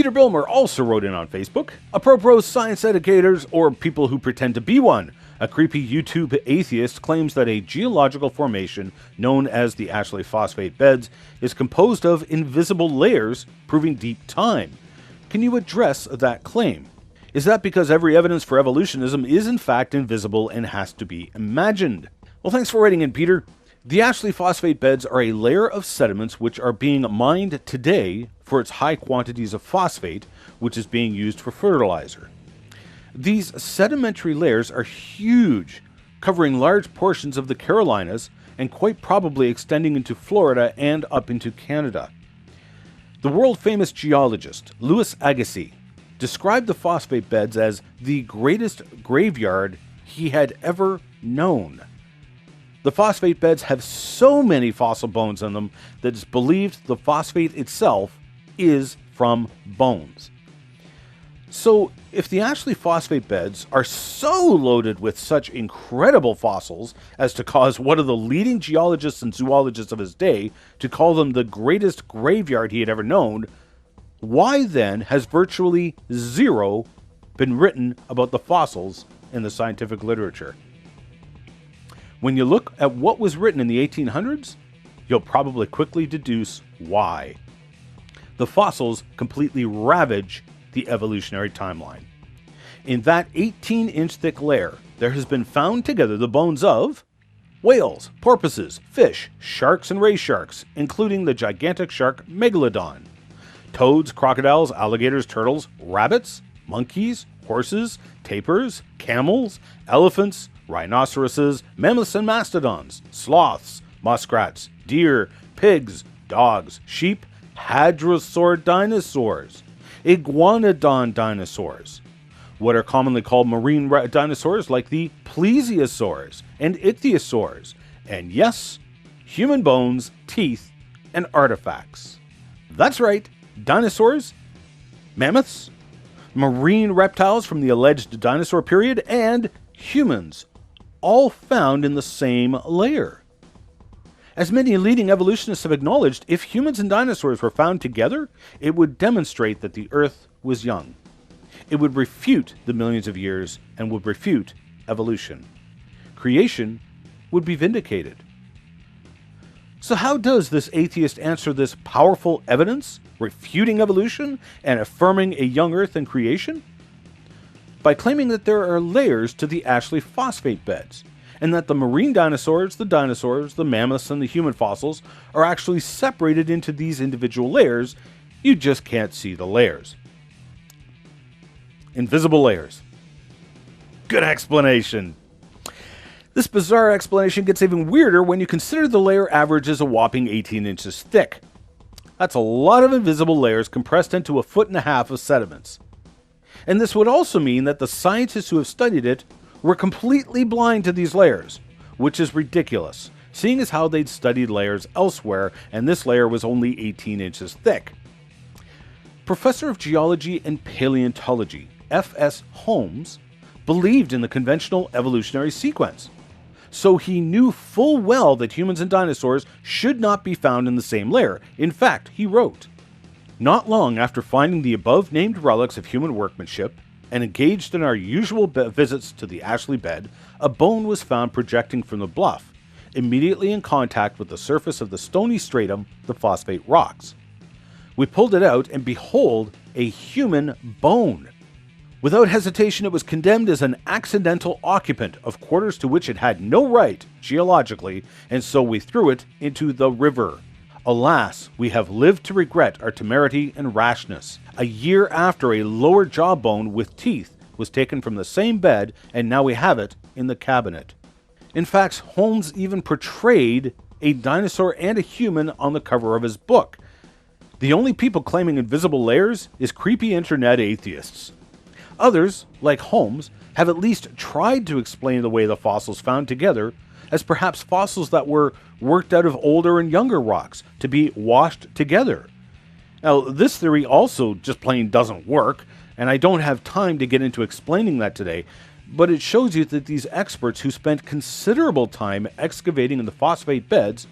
Peter Bilmer also wrote in on Facebook. Apropos science educators or people who pretend to be one. A creepy YouTube atheist claims that a geological formation known as the Ashley Phosphate Beds is composed of invisible layers, proving deep time. Can you address that claim? Is that because every evidence for evolutionism is in fact invisible and has to be imagined? Well, thanks for writing in, Peter. The Ashley Phosphate Beds are a layer of sediments which are being mined today for its high quantities of phosphate, which is being used for fertilizer. These sedimentary layers are huge, covering large portions of the Carolinas and quite probably extending into Florida and up into Canada. The world-famous geologist Louis Agassiz described the phosphate beds as the greatest graveyard he had ever known. The phosphate beds have so many fossil bones in them that it's believed the phosphate itself is from bones. So, if the Ashley Phosphate Beds are so loaded with such incredible fossils as to cause one of the leading geologists and zoologists of his day to call them the greatest graveyard he had ever known, why then has virtually zero been written about the fossils in the scientific literature? When you look at what was written in the 1800s, you'll probably quickly deduce why. The fossils completely ravage the evolutionary timeline. In that 18-inch thick layer, there has been found together the bones of whales, porpoises, fish, sharks and ray sharks, including the gigantic shark Megalodon, toads, crocodiles, alligators, turtles, rabbits, monkeys, horses, tapirs, camels, elephants, rhinoceroses, mammoths and mastodons, sloths, muskrats, deer, pigs, dogs, sheep, hadrosaur dinosaurs, iguanodon dinosaurs, what are commonly called marine dinosaurs like the plesiosaurs and ichthyosaurs, and yes, human bones, teeth, and artifacts. That's right, dinosaurs, mammoths, marine reptiles from the alleged dinosaur period, and humans, all found in the same layer. As many leading evolutionists have acknowledged, if humans and dinosaurs were found together, it would demonstrate that the Earth was young. It would refute the millions of years and would refute evolution. Creation would be vindicated. So how does this atheist answer this powerful evidence, refuting evolution and affirming a young Earth and creation? By claiming that there are layers to the Ashley Phosphate Beds, and that the marine dinosaurs, the mammoths, and the human fossils are actually separated into these individual layers. You just can't see the layers. Invisible layers. Good explanation. This bizarre explanation gets even weirder when you consider the layer average is a whopping 18 inches thick. That's a lot of invisible layers compressed into 1.5 feet of sediments. And this would also mean that the scientists who have studied it were completely blind to these layers, which is ridiculous, seeing as how they'd studied layers elsewhere, and this layer was only 18 inches thick. Professor of Geology and Paleontology, F.S. Holmes, believed in the conventional evolutionary sequence, so he knew full well that humans and dinosaurs should not be found in the same layer. In fact, he wrote, "Not long after finding the above-named relics of human workmanship, and engaged in our usual visits to the Ashley bed, a bone was found projecting from the bluff, immediately in contact with the surface of the stony stratum, the phosphate rocks. We pulled it out, and behold, a human bone. Without hesitation, it was condemned as an accidental occupant of quarters to which it had no right, geologically, and so we threw it into the river. Alas, we have lived to regret our temerity and rashness. A year after, a lower jawbone with teeth was taken from the same bed, and now we have it in the cabinet." In fact, Holmes even portrayed a dinosaur and a human on the cover of his book. The only people claiming invisible layers is creepy internet atheists. Others, like Holmes, have at least tried to explain the way the fossils found together as perhaps fossils that were worked out of older and younger rocks to be washed together. Now, this theory also just plain doesn't work, and I don't have time to get into explaining that today, but it shows you that these experts who spent considerable time excavating in the phosphate beds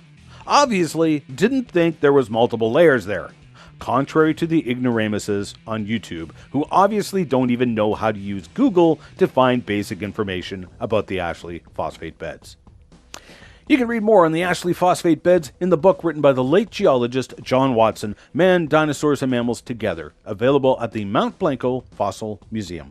obviously didn't think there was multiple layers there. contrary to the ignoramuses on YouTube, who obviously don't even know how to use Google to find basic information about the Ashley phosphate beds. You can read more on the Ashley phosphate beds in the book written by the late geologist John Watson, Man, Dinosaurs and Mammals Together, available at the Mount Blanco Fossil Museum.